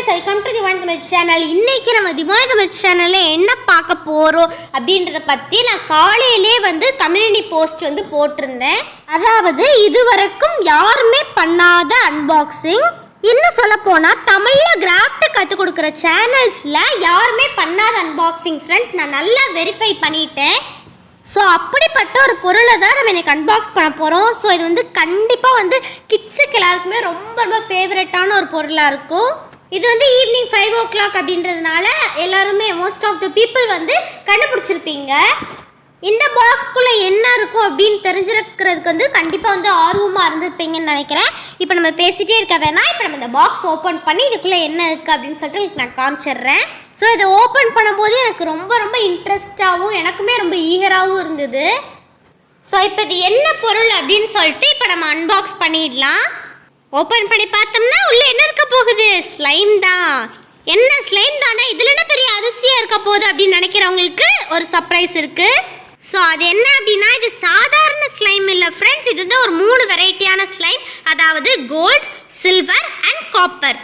Welcome to diwani Tamil channel. இன்னைக்கு நம்ம திவானி தமிழ் சேனல்ல என்ன பார்க்க போறோம் அப்படின்றத பத்தி நான் காலையிலே கம்யூனிட்டி போஸ்ட் போட்டிருந்தேன். அதாவது இதுவரைக்கும் யாருமே பண்ணாத அன்பாக்சிங், இன்னும் சொல்ல போனா தமிழ்ல கிராஃப்ட் கற்றுக் கொடுக்குற சேனல்ஸ்ல யாருமே பண்ணாத அன்பாக்சிங் ஃப்ரெண்ட்ஸ். நான் நல்லா வெரிஃபை பண்ணிட்டேன். ஸோ அப்படிப்பட்ட ஒரு பொருளை தான் நம்ம இன்னைக்கு அன்பாக்ஸ் பண்ண போகிறோம். ஸோ இது கண்டிப்பாக கிட்ஸுக்கு எல்லாருக்குமே ரொம்ப ரொம்ப ஃபேவரட்டான ஒரு பொருளாக இருக்கும். இது ஈவினிங் 5 o'clock அப்படின்றதுனால எல்லாருமே மோஸ்ட் ஆஃப் த பீப்புள் கண்டுபிடிச்சிருப்பீங்க. இந்த பாக்ஸ்குள்ளே என்ன இருக்கும் அப்படின்னு தெரிஞ்சிருக்கிறதுக்கு கண்டிப்பாக ஆர்வமாக இருந்திருப்பீங்கன்னு நினைக்கிறேன். இப்போ நம்ம பேசிகிட்டே இருக்க வேணாம், இப்போ நம்ம இந்த பாக்ஸ் ஓப்பன் பண்ணி இதுக்குள்ளே என்ன இருக்குது அப்படின்னு சொல்லிட்டு நான் காமிச்சிடுறேன். ஸோ இதை ஓப்பன் பண்ணும்போது எனக்கு ரொம்ப ரொம்ப இன்ட்ரெஸ்டாகவும் எனக்குமே ரொம்ப ஈகராகவும் இருந்தது. ஸோ இப்போ இது என்ன பொருள் அப்படின்னு சொல்லிட்டு இப்போ நம்ம அன்பாக்ஸ் பண்ணிடலாம். ஓப்பன் பண்ணி பார்த்தோம்னா உள்ளே என்ன இருக்க போகுது? ஸ்லைம் தான். என்ன ஸ்லைம் தானே, இதில் என்ன பெரிய அதிசயம் இருக்க போகுது அப்படின்னு நினைக்கிறவங்களுக்கு ஒரு சர்ப்ரைஸ் இருக்குது. ஸோ அது என்ன அப்படின்னா, இது சாதாரண ஸ்லைம் இல்லை ஃப்ரெண்ட்ஸ். இது ஒரு 3 வெரைட்டியான ஸ்லைம், அதாவது gold, silver and copper.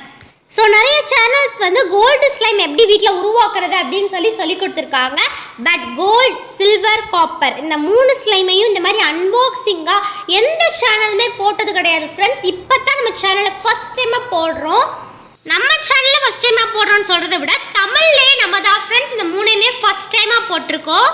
So நிறைய சேனல்ஸ் கோல்டு ஸ்லைம் எப்படி வீட்டில் உருவாக்குறது அப்படின்னு சொல்லி கொடுத்துருக்காங்க. பட் கோல்ட், சில்வர், காப்பர் இந்த 3 ஸ்லைமையும் இந்த மாதிரி அன்பாக்சிங்காக எந்த சேனலுமே போட்டது கிடையாது ஃப்ரெண்ட்ஸ். இப்போ தான் நம்ம சேனலில் ஃபஸ்ட் டைமாக போடுறோம். நம்ம சேனலில் ஃபஸ்ட் டைமாக போடுறோன்னு சொல்கிறத விட தமிழ்லேயே நம்ம தான் ஃப்ரெண்ட்ஸ் இந்த 3மே ஃபஸ்ட் டைமாக போட்டிருக்கோம்.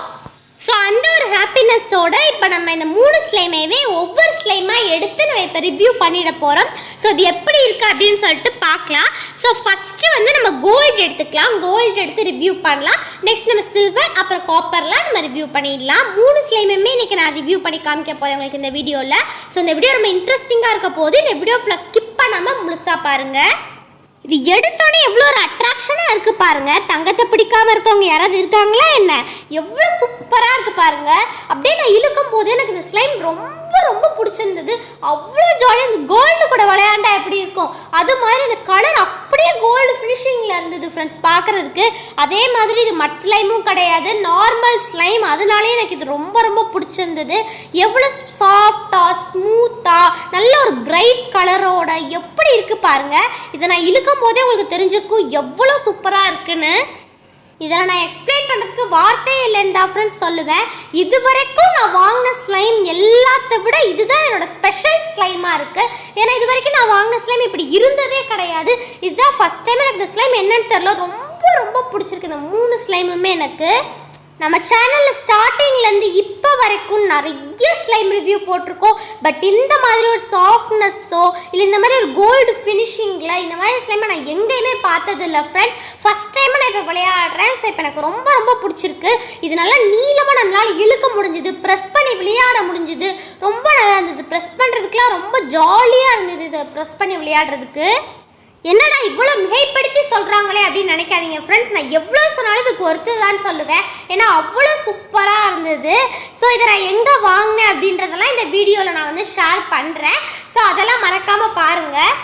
ஸோ அந்த ஒரு ஹாப்பினஸோட இப்போ நம்ம இந்த 3 ஸ்லைமையுமே ஒவ்வொரு ஸ்லைமாக எடுத்து நம்ம இப்போ ரிவ்யூ பண்ணிட போகிறோம். ஸோ இது எப்படி இருக்குது அப்படின்னு சொல்லிட்டு பார்க்கலாம். ஸோ ஃபஸ்ட்டு நம்ம கோல்டு எடுத்துக்கலாம். கோல்டு எடுத்து ரிவ்யூ பண்ணலாம். நெக்ஸ்ட் நம்ம சில்வர், அப்புறம் காப்பர்லாம் நம்ம ரிவ்யூ பண்ணிடலாம். 3 ஸ்லைமுமே இன்றைக்கி நான் ரிவ்யூ பண்ணி காமிக்க போகிறேன் உங்களுக்கு இந்த வீடியோவில். ஸோ இந்த வீடியோ ரொம்ப இன்ட்ரெஸ்டிங்காக இருக்க போது இந்த வீடியோ ஃபுல்லாக ஸ்கிப் பண்ணாமல் முழுசாக பாருங்கள். இது எடுத்தோன்னே எவ்வளோ ஒரு அட்ராக்ஷனாக இருக்குது பாருங்கள். தங்கத்தை பிடிக்காமல் இருக்கவங்க யாராவது இருக்காங்களா என்ன? எவ்வளோ சூப்பராக இருக்குது பாருங்கள். அப்படியே நான் இழுக்கும் போது எனக்கு இந்த ஸ்லைம் ரொம்ப ரொம்ப பிடிச்சிருந்தது. அவ்வளோ ஜாலியாக இந்த கோல்டு கூட விளையாண்டா எப்படி இருக்கும் அது மாதிரி இந்த கலர் அப்படியே கோல்டு ஃபினிஷிங்கில் இருந்தது ஃப்ரெண்ட்ஸ் பார்க்குறதுக்கு. அதே மாதிரி இது மட் ஸ்லைமும் கிடையாது, நார்மல் ஸ்லைம். அதனாலே எனக்கு இது ரொம்ப ரொம்ப பிடிச்சிருந்தது. எவ்வளோ சாஃப்டாக ஸ்மூத்தாக நல்ல ஒரு பிரைட் கலரோட எப்படி இருக்குது பாருங்கள். இதை நான் இழுக்கும் போதே உங்களுக்கு தெரிஞ்சிருக்கும் எவ்வளோ சூப்பராக இருக்குன்னு. இதில் நான் எக்ஸ்பிளைன் பண்ணுறதுக்கு வார்த்தையே இல்லைன்னு தான் ஃப்ரெண்ட்ஸ் சொல்லுவேன். இது வரைக்கும் நான் வாங்கின ஸ்லைம் எல்லாத்த விட இதுதான் என்னோட ஸ்பெஷல் ஸ்லைமாக இருக்குது. ஏன்னா இது வரைக்கும் நான் வாங்கின ஸ்லைம் இப்படி இருந்ததே கிடையாது. இதுதான் ஃபஸ்ட் டைம் எனக்கு இந்த ஸ்லைம் என்னன்னு தெரியல, ரொம்ப ரொம்ப பிடிச்சிருக்கு இந்த 3 ஸ்லைமுமே எனக்கு. நம்ம சேனலில் ஸ்டார்டிங்லேருந்து இப்போ வரைக்கும் நிறைய ஸ்லைம் ரிவ்யூ போட்டிருக்கோம். பட் இந்த மாதிரி ஒரு சாஃப்ட்னஸோ இல்லை இந்த மாதிரி ஒரு கோல்டு ஃபினிஷிங்கில் இந்த மாதிரி ஸ்லைமை நான் எங்கேயுமே பார்த்ததில்லை ஃப்ரெண்ட்ஸ். ஃபஸ்ட் டைம் நான் இப்போ விளையாடுறேன். ஸோ இப்போ எனக்கு ரொம்ப ரொம்ப பிடிச்சிருக்கு. இது நல்லா நீளமாக நம்மளால் இழுக்க முடிஞ்சுது, ப்ரெஸ் பண்ணி விளையாட முடிஞ்சுது. ரொம்ப நல்லா இருந்தது. ப்ரெஸ் பண்ணுறதுக்குலாம் ரொம்ப ஜாலியாக இருந்தது இதை ப்ரெஸ் பண்ணி விளையாடுறதுக்கு. என்னடா இவ்வளோ மிகைப்படுத்தி சொல்கிறாங்களே அப்படின்னு நினைக்காதீங்க ஃப்ரெண்ட்ஸ். நான் எவ்வளோ சொன்னாலும் இதுக்கு ஒருத்ததான்னு சொல்லுவேன். ஏன்னா அவ்வளோ சூப்பராக இருந்தது. ஸோ இதை நான் எங்கே வாங்கினேன் அப்படின்றதெல்லாம் இந்த வீடியோவில் நான் ஷேர் பண்ணுறேன். ஸோ அதெல்லாம் மறக்காமல் பாருங்கள்.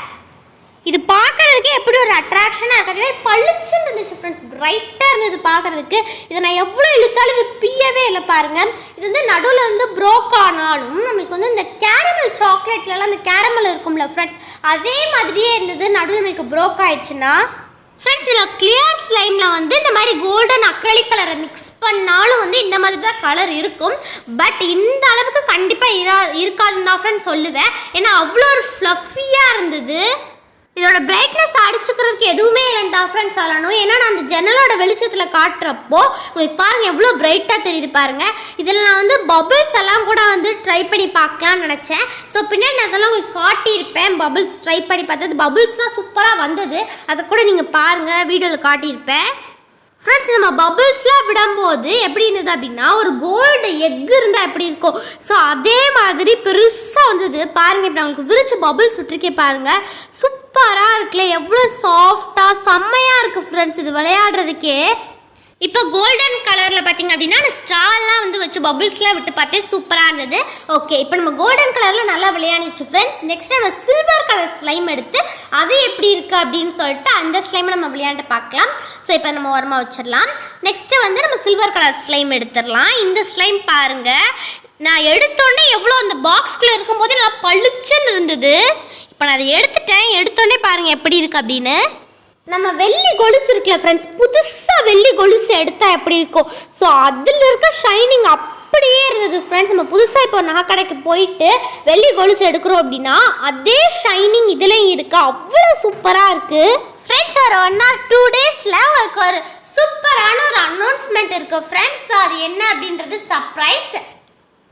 இது பார்க்குறதுக்கே எப்படி ஒரு அட்ராக்ஷனாக இருக்கிறதுவே பளிச்சுன்னு இருந்துச்சு ஃப்ரெண்ட்ஸ். பிரைட்டாக இருந்தது பார்க்குறதுக்கு. இதை நான் எவ்வளோ இழுத்தாலும் இது பியவே இல்லை பாருங்கள். இது நடுவில் ப்ரோக் ஆனாலும் நம்மளுக்கு இந்த கேரமல் சாக்லேட்லலாம் அந்த கேரமல் இருக்கும்ல ஃப்ரெண்ட்ஸ், அதே மாதிரியே இருந்தது. நடுவில் நம்மளுக்கு ப்ரோக் ஆயிடுச்சுன்னா ஃப்ரெண்ட்ஸ் இதில் கிளியர் ஸ்லைமில் இந்த மாதிரி கோல்டன் அக்ரலிக் கலரை மிக்ஸ் பண்ணாலும் இந்த மாதிரி தான் கலர் இருக்கும். பட் இந்த அளவுக்கு கண்டிப்பாக இருக்காதுன்னு தான் ஃப்ரெண்ட்ஸ் சொல்லுவேன். ஏன்னா அவ்வளோ ஒரு ஃப்ளஃபியாக இருந்தது. இதோட பிரைட்னஸ் அடிச்சுக்கிறதுக்கு எதுவுமே இல்லைன்னு தான் ஃப்ரெண்ட்ஸ் சொல்லணும். ஏன்னா நான் அந்த ஜன்னலோட வெளிச்சத்தில் காட்டுறப்போ உங்களுக்கு பாருங்கள் எவ்வளோ பிரைட்டாக தெரியுது பாருங்கள். இதில் நான் பபிள்ஸ் எல்லாம் கூட ட்ரை பண்ணி பார்க்கலான்னு நினச்சேன். ஸோ பின்னாடி அதெல்லாம் உங்களுக்கு காட்டியிருப்பேன். பபிள்ஸ் ட்ரை பண்ணி பார்த்தது, பபிள்ஸ்லாம் சூப்பராக வந்தது. அதை கூட நீங்கள் பாருங்கள், வீடியோவில் காட்டியிருப்பேன் ஃப்ரெண்ட்ஸ். நம்ம பபிள்ஸ்லாம் விடும்போது எப்படி இருந்தது அப்படின்னா ஒரு கோல்டு எக் இருந்தால் எப்படி இருக்கும், ஸோ அதே மாதிரி பெருசாக வந்தது பாருங்கள். இப்போ உங்களுக்கு விரிச்சு பபிள்ஸ் விட்டுருக்கே பாருங்கள். சூப்பராக இருக்குல்ல, எவ்வளோ சாஃப்டாக செம்மையாக இருக்குது ஃப்ரெண்ட்ஸ் இது விளையாடுறதுக்கே. இப்போ கோல்டன் கலரில் பார்த்திங்க அப்படின்னா அந்த ஸ்ட்ராலாம் வச்சு பபிள்ஸ்லாம் விட்டு பார்த்தே சூப்பராக இருந்தது. ஓகே, இப்போ நம்ம கோல்டன் கலரில் நல்லா விளையாடிச்சு ஃப்ரெண்ட்ஸ். நெக்ஸ்ட் நம்ம சில்வர் கலர் ஸ்லைம் எடுத்து அது எப்படி இருக்குது அப்படின்னு சொல்லிட்டு அந்த ஸ்லைமை நம்ம விளையாண்டு பார்க்கலாம். ஸோ இப்போ நம்ம ஓரமாக வச்சிடலாம். நெக்ஸ்ட்டு நம்ம சில்வர் கலர் ஸ்லைம் எடுத்துடலாம். இந்த ஸ்லைம் பாருங்கள், நான் எடுத்தோடனே எவ்வளோ அந்த பாக்ஸ்குள்ளே இருக்கும்போது நல்லா பளிச்சுன்னு இருந்தது. இப்போ நான் அதை எடுத்துட்டேன். எடுத்தோடனே பாருங்கள் எப்படி இருக்குது அப்படின்னு. நம்ம வெள்ளி கொலுசு இருக்குல்ல ஃப்ரெண்ட்ஸ், புதுசாக வெள்ளி கொலுசு எடுத்தால் எப்படி இருக்கும், ஸோ அதில் இருக்க ஷைனிங் அப்படியே இருந்தது ஃப்ரெண்ட்ஸ். நம்ம புதுசாக இப்போ நகை கடைக்கு போயிட்டு வெள்ளி கொலுசு எடுக்கிறோம் அப்படின்னா அதே ஷைனிங் இதுலேயும் இருக்குது, அவ்வளோ சூப்பராக இருக்குது ஃப்ரெண்ட்ஸ். ஒரு 1 or 2 டேஸில் உங்களுக்கு ஒரு சூப்பரான ஒரு அனௌன்ஸ்மெண்ட் இருக்குது ஃப்ரெண்ட்ஸ். ஸோ அது என்ன அப்படின்றது சர்ப்ரைஸ்.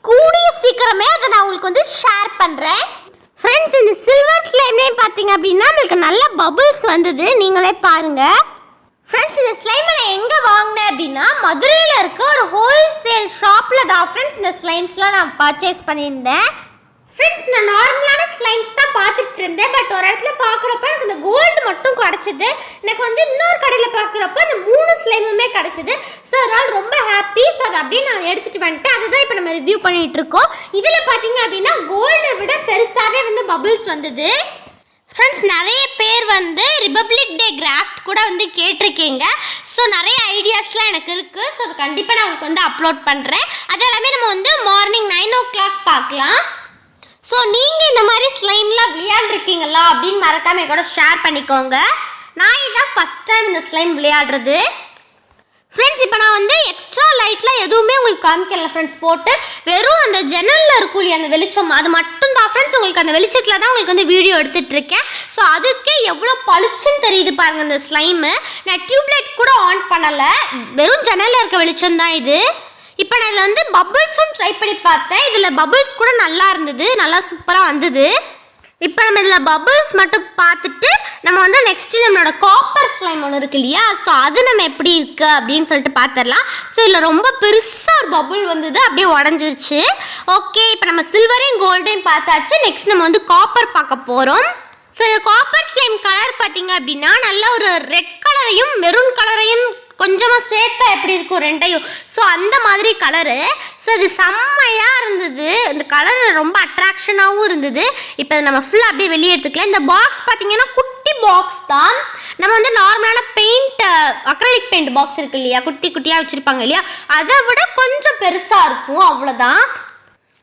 கூடிய சீக்கிரமே அதை நான் உங்களுக்கு வந்து ஷேர் பண்ணுறேன் ஃப்ரெண்ட்ஸ். இந்த சில்வர் ஸ்லைம்லேயும் பார்த்தீங்க அப்படின்னா நம்மளுக்கு நல்ல பபுள்ஸ் வந்தது, நீங்களே பாருங்கள் ஃப்ரெண்ட்ஸ். இந்த ஸ்லைமை நான் எங்கே வாங்கினேன் அப்படின்னா மதுரையில் இருக்க ஒரு ஹோல்சேல் ஷாப்பில் தான் ஃப்ரெண்ட்ஸ் இந்த ஸ்லைம்ஸ்லாம் நான் பர்ச்சேஸ் பண்ணியிருந்தேன் ஃப்ரெண்ட்ஸ். நான் நார்மலான ஸ்லைம்ஸ் தான் பார்த்துட்டு இருந்தேன், பட் ஒரு இடத்துல பார்க்குறப்ப எனக்கு இந்த கோல்டு மட்டும் கிடச்சிது. எனக்கு வந்து இன்னொரு கடையில் பார்க்குறப்ப அந்த 3 ஸ்லைமுமே கிடச்சிது. ஸோ அதனால் ரொம்ப ஹாப்பி. ஸோ அதை அப்படியே நான் எடுத்துகிட்டு வந்துட்டேன், அதுதான் இப்போ நம்ம ரிவ்யூ பண்ணிகிட்டு இருக்கோம். இதில் பார்த்தீங்க அப்படின்னா கோல்டை விட பெருசாகவே வந்து பபுள்ஸ் வந்தது ஃப்ரெண்ட்ஸ். நிறைய பேர் வந்து ரிபப்ளிக் டே கிராஃப்ட் கூட வந்து கேட்டிருக்கீங்க. ஸோ நிறைய ஐடியாஸ்லாம் எனக்கு இருக்குது. ஸோ அது கண்டிப்பாக நான் உங்களுக்கு வந்து அப்லோட் பண்ணுறேன். அது எல்லாமே நம்ம வந்து மார்னிங் 9 o'clock பார்க்கலாம். ஸோ நீங்கள் இந்த மாதிரி ஸ்லைம்லாம் விளையாண்டுருக்கீங்களா அப்படின்னு மறக்காமல் கூட ஷேர் பண்ணிக்கோங்க. நான் இதான் ஃபஸ்ட் டைம் இந்த ஸ்லைம் விளையாடுறது ஃப்ரெண்ட்ஸ். இப்போ நான் வந்து எக்ஸ்ட்ரா லைட்லாம் எதுவுமே உங்களுக்கு காமிக்கல ஃப்ரெண்ட்ஸ், போட்டு வெறும் அந்த ஜன்னலில் இருக்கும் இல்லையா அந்த வெளிச்சம், அது மட்டும் தான் ஃப்ரெண்ட்ஸ். உங்களுக்கு அந்த வெளிச்சத்தில் தான் உங்களுக்கு வந்து வீடியோ எடுத்துகிட்டு இருக்கேன். ஸோ அதுக்கே எவ்வளோ பளிச்சுன்னு தெரியுது பாருங்கள் இந்த ஸ்லைமு. நான் டியூப்லைட் கூட ஆன் பண்ணலை, வெறும் ஜன்னலில் இருக்க வெளிச்சம் தான் இது. இப்போ நான் இதில் வந்து பபுள்ஸும் ட்ரை பண்ணி பார்த்தேன், இதில் பபுள்ஸ் கூட நல்லா இருந்தது, நல்லா சூப்பராக வந்தது. இப்போ நம்ம இதில் பபுள்ஸ் மட்டும் பார்த்துட்டு நம்ம வந்து நெக்ஸ்ட்டு நம்மளோட காப்பர் ஸ்லைம் ஒன்று இருக்கு இல்லையா, ஸோ அது நம்ம எப்படி இருக்குது அப்படின்னு சொல்லிட்டு பார்த்துடலாம். ஸோ இதில் ரொம்ப பெருசாக ஒரு பபுள் வந்தது, அப்படியே உடஞ்சிருச்சு. ஓகே, இப்போ நம்ம சில்வரையும் கோல்டையும் பார்த்தாச்சு. நெக்ஸ்ட் நம்ம வந்து காப்பர் பார்க்க போகிறோம். ஸோ இந்த காப்பர் ஸ்லைம் கலர் பார்த்தீங்க அப்படின்னா நல்ல ஒரு ரெட் கலரையும் மெரூன் கலரையும் கொஞ்சமாக சேர்த்தா எப்படி இருக்கும் ரெண்டையும், ஸோ அந்த மாதிரி கலரு. ஸோ இது செம்மையாக இருந்தது, இந்த கலர் ரொம்ப அட்ராக்ஷனாகவும் இருந்தது. இப்போ நம்ம ஃபுல்லாக அப்படியே வெளியே எடுத்துக்கலாம். இந்த பாக்ஸ் பார்த்தீங்கன்னா குட்டி பாக்ஸ் தான். நம்ம வந்து நார்மலான பெயிண்ட் அக்ரலிக் பெயிண்ட் பாக்ஸ் இருக்கு இல்லையா, குட்டி குட்டியாக வச்சுருப்பாங்க இல்லையா, அதை விட கொஞ்சம் பெருசாக இருக்கும், அவ்வளோதான்.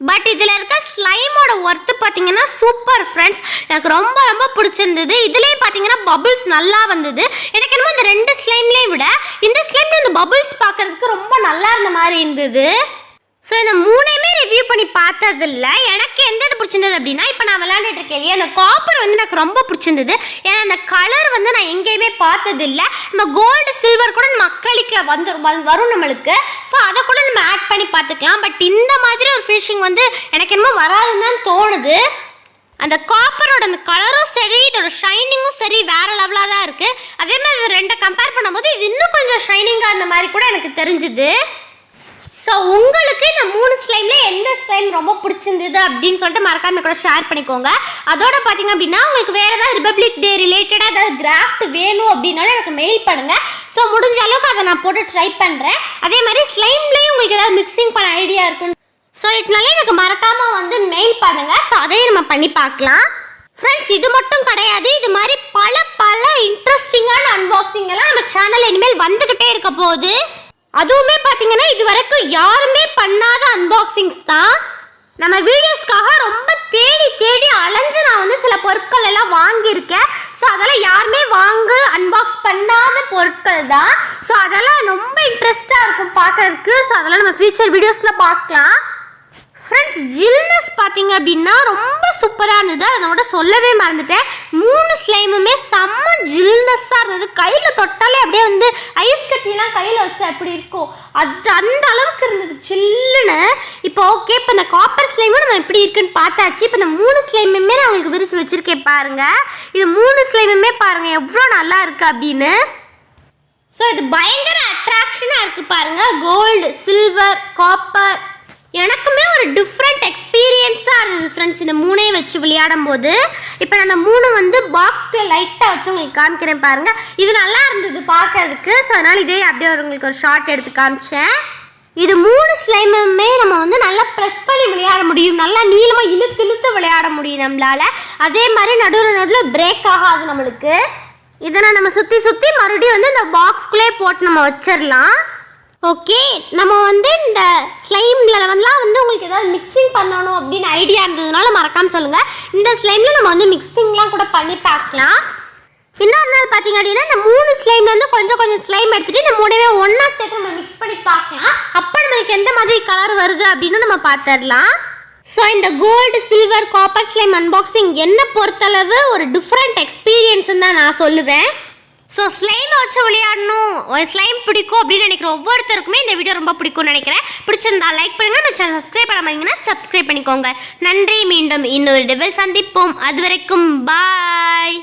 பட் இதில் இருக்க ஸ்லைமோட ஒர்த்து பார்த்தீங்கன்னா சூப்பர் ஃப்ரெண்ட்ஸ், எனக்கு ரொம்ப ரொம்ப பிடிச்சிருந்தது. இதுலேயும் பார்த்தீங்கன்னா பபுள்ஸ் நல்லா வந்தது. எனக்கு என்னமோ இந்த 2 ஸ்லைம்லேயும் விட இந்த ஸ்லைமில் இந்த பபுள்ஸ் பார்க்குறதுக்கு ரொம்ப நல்லா இருந்த மாதிரி இருந்தது. ஸோ இந்த 3மே ரிவ்யூ பண்ணி பார்த்ததில்ல. எனக்கு எந்த இது பிடிச்சிருந்தது அப்படின்னா, இப்போ நான் விளையாண்டுட்டு இருக்கேன் இல்லையா, அந்த காப்பர் வந்து எனக்கு ரொம்ப பிடிச்சிருந்தது. ஏன்னா அந்த கலர் வந்து நான் எங்கேயுமே பார்த்ததில்லை. நம்ம கோல்டு சில்வர் கூட நம்ம அக்ரலிக்கில் வரும் நம்மளுக்கு, ஸோ அதை கூட நம்ம ஆட் பண்ணி பார்த்துக்கலாம். பட் இந்த மாதிரி ஒரு ஃபினிஷிங் வந்து எனக்கு என்னமோ வராதுன்னு தான் தோணுது. அந்த காப்பரோட அந்த கலரும் சரி, இதோட ஷைனிங்கும் சரி வேறு லெவலாக தான் இருக்குது. அதே மாதிரி இது 2 கம்பேர் பண்ணும்போது இது இன்னும் கொஞ்சம் ஷைனிங்காக அந்த மாதிரி கூட எனக்கு தெரிஞ்சுது. ஸோ உங்களுக்கு இந்த 3 ஸ்லைமில் எந்த ஸ்லைம் ரொம்ப பிடிச்சிருந்தது அப்படின்னு சொல்லிட்டு மறக்காம கூட ஷேர் பண்ணிக்கோங்க. அதோட பார்த்தீங்க அப்படின்னா உங்களுக்கு வேறு ஏதாவது ரிபப்ளிக் டே ரிலேட்டடாக ஏதாவது கிராஃப்ட் வேணும் அப்படின்னாலும் எனக்கு மெயில் பண்ணுங்கள். ஸோ முடிஞ்ச அளவுக்கு அதை நான் போட்டு ட்ரை பண்ணுறேன். அதே மாதிரி ஸ்லைம்லேயும் உங்களுக்கு ஏதாவது மிக்சிங் பண்ண ஐடியா இருக்குன்னு சொல்லிட்டுனாலே எனக்கு மறக்காமல் வந்து மெயில் பண்ணுங்கள். ஸோ அதையும் நம்ம பண்ணி பார்க்கலாம் ஃப்ரெண்ட்ஸ். இது மட்டும் கிடையாது, இது மாதிரி பல இன்ட்ரெஸ்டிங்கான அன்பாக்சிங் எல்லாம் நம்ம சேனல் இனிமேல் வந்துக்கிட்டே இருக்க போகுது. அதுவுமே பார்த்தீங்கன்னா இது வரைக்கும் யாருமே பண்ணாத அன்பாக்சிங்ஸ் தான். நம்ம வீடியோஸ்க்காக ரொம்ப தேடி அலைஞ்சு நான் வந்து சில பொருட்கள் எல்லாம் வாங்கியிருக்கேன். ஸோ அதெல்லாம் யாருமே அன்பாக்ஸ் பண்ணாத பொருட்கள் தான். ஸோ அதெல்லாம் ரொம்ப இன்ட்ரெஸ்டாக இருக்கும் பார்க்கறதுக்கு. ஸோ அதெல்லாம் நம்ம ஃபியூச்சர் வீடியோஸில் பார்க்கலாம் ஃப்ரெண்ட்ஸ். ஜில்னஸ் பார்த்தீங்க அப்படின்னா ரொம்ப சூப்பராக இருந்தது, அதோட சொல்லவே மறந்துட்டேன். 3 ஸ்லைமுமே செம்ம ஜில்னஸ்ஸாக இருந்தது. கையில் தொட்டாலே அப்படியே வந்து ஐஸ் கட்டிலாம் கையில் வச்சா எப்படி இருக்கும், அது அந்த அளவுக்கு இருந்தது சில்லுன்னு. இப்போ ஓகே, இப்போ இந்த காப்பர் ஸ்லைமும் நம்ம எப்படி இருக்குன்னு பார்த்தாச்சு. இப்போ இந்த 3 ஸ்லைமுமே நான் உங்களுக்கு விரிச்சு வச்சுருக்கேன் பாருங்கள். இது 3 ஸ்லைமுமே பாருங்கள் எவ்வளோ நல்லா இருக்குது அப்படின்னு. ஸோ இது பயங்கர அட்ராக்ஷனாக இருக்குது பாருங்கள். கோல்டு, சில்வர், காப்பர் எனக்குமே ஒரு டிஃப்ரெண்ட் எக்ஸ்பீரியன்ஸாக இருந்தது ஃப்ரெண்ட்ஸ் இந்த 3ஐயும் வச்சு விளையாடும் போது. இப்போ நான் அந்த 3 வந்து பாக்ஸ்க்குள்ளே லைட்டாக வச்சு உங்களுக்கு காமிக்கிறேன் பாருங்கள். இது நல்லா இருந்தது பார்க்கறதுக்கு. ஸோ அதனால் இதே அப்படியே உங்களுக்கு ஒரு ஷார்ட் எடுத்து காமிச்சேன். இது 3 ஸ்லைமுமே நம்ம வந்து நல்லா ப்ரெஸ் பண்ணி விளையாட முடியும், நல்லா நீளமாக இழுத்து விளையாட முடியும் நம்மளால். அதே மாதிரி நடுவில் பிரேக் ஆகாது நம்மளுக்கு. இதை நம்ம சுற்றி மறுபடியும் வந்து இந்த பாக்ஸ்குள்ளே போட்டு நம்ம வச்சிடலாம். ஓகே, நம்ம வந்து இந்த ஸ்லைமில் வந்து உங்களுக்கு ஏதாவது மிக்சிங் பண்ணணும் அப்படின்னு ஐடியா இருந்ததுனால மறக்காமல் சொல்லுங்கள். இந்த ஸ்லைமில் நம்ம வந்து மிக்சிங்லாம் கூட பண்ணி பார்க்கலாம். இன்னொரு நாள் பார்த்தீங்க அப்படின்னா இந்த 3 ஸ்லைம் வந்து கொஞ்சம் கொஞ்சம் ஸ்லைம் எடுத்துட்டு இந்த 3வே ஒன்றா சேர்த்து நம்ம மிக்ஸ் பண்ணி பார்க்கலாம். அப்போ நம்மளுக்கு எந்த மாதிரி கலர் வருது அப்படின்னு நம்ம பார்த்துடலாம். ஸோ இந்த gold silver copper slime unboxing என்னை பொறுத்தளவு ஒரு டிஃப்ரெண்ட் எக்ஸ்பீரியன்ஸ்ன்னு தான் நான் சொல்லுவேன். ஸோ ஸ்லைமை வச்சு விளையாடணும், ஸ்லைம் பிடிக்கும் அப்படின்னு நினைக்கிற ஒவ்வொருத்தருக்குமே இந்த வீடியோ ரொம்ப பிடிக்கும்னு நினைக்கிறேன். பிடிச்சிருந்தா லைக் பண்ணுங்க, நம்ம சேனல் சப்ஸ்கிரைப் பண்ண மாதிரிங்கன்னா சப்ஸ்கிரைப் பண்ணிக்கோங்க. நன்றி, மீண்டும் இன்னொரு டிவில் சந்திப்போம். அது வரைக்கும் பாய்.